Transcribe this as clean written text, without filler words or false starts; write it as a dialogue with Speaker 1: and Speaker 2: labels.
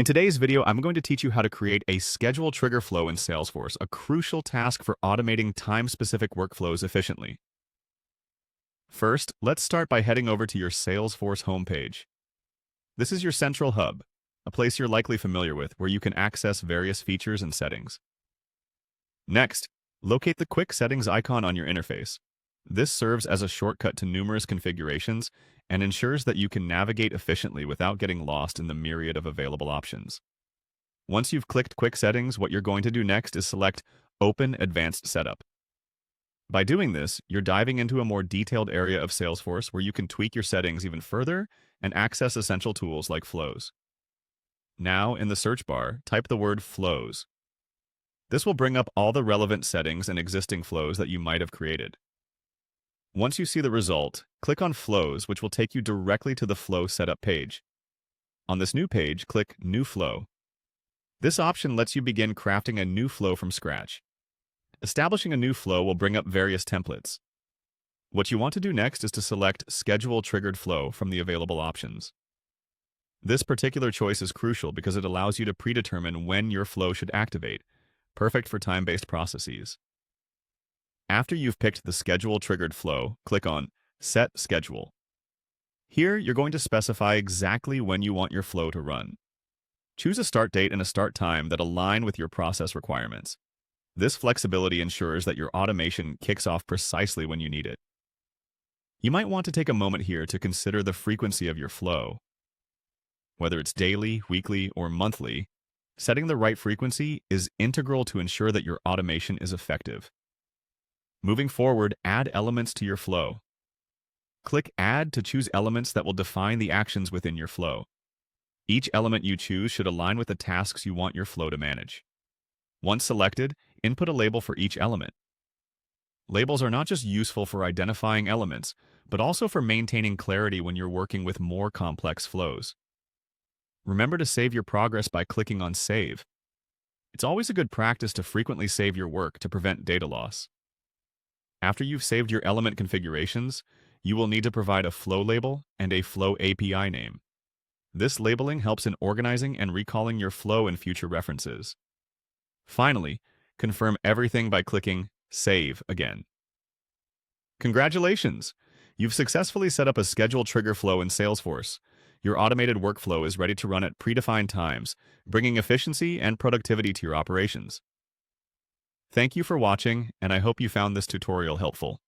Speaker 1: In today's video, I'm going to teach you how to create a schedule trigger flow in Salesforce, a crucial task for automating time-specific workflows efficiently. First, let's start by heading over to your Salesforce homepage. This is your central hub, a place you're likely familiar with where you can access various features and settings. Next, locate the Quick Settings icon on your interface. This serves as a shortcut to numerous configurations and ensures that you can navigate efficiently without getting lost in the myriad of available options. Once you've clicked Quick Settings, what you're going to do next is select Open Advanced Setup. By doing this, you're diving into a more detailed area of Salesforce where you can tweak your settings even further and access essential tools like flows. Now, in the search bar, type the word flows. This will bring up all the relevant settings and existing flows that you might have created. Once you see the result, click on Flows, which will take you directly to the Flow Setup page. On this new page, click New Flow. This option lets you begin crafting a new flow from scratch. Establishing a new flow will bring up various templates. What you want to do next is to select Schedule Triggered Flow from the available options. This particular choice is crucial because it allows you to predetermine when your flow should activate, perfect for time-based processes. After you've picked the Schedule Triggered Flow, click on Set Schedule. Here, you're going to specify exactly when you want your flow to run. Choose a start date and a start time that align with your process requirements. This flexibility ensures that your automation kicks off precisely when you need it. You might want to take a moment here to consider the frequency of your flow. Whether it's daily, weekly, or monthly, setting the right frequency is integral to ensure that your automation is effective. Moving forward, add elements to your flow. Click Add to choose elements that will define the actions within your flow. Each element you choose should align with the tasks you want your flow to manage. Once selected, input a label for each element. Labels are not just useful for identifying elements, but also for maintaining clarity when you're working with more complex flows. Remember to save your progress by clicking on Save. It's always a good practice to frequently save your work to prevent data loss. After you've saved your element configurations, you will need to provide a flow label and a flow API name. This labeling helps in organizing and recalling your flow in future references. Finally, confirm everything by clicking Save again. Congratulations! You've successfully set up a schedule trigger flow in Salesforce. Your automated workflow is ready to run at predefined times, bringing efficiency and productivity to your operations. Thank you for watching, and I hope you found this tutorial helpful.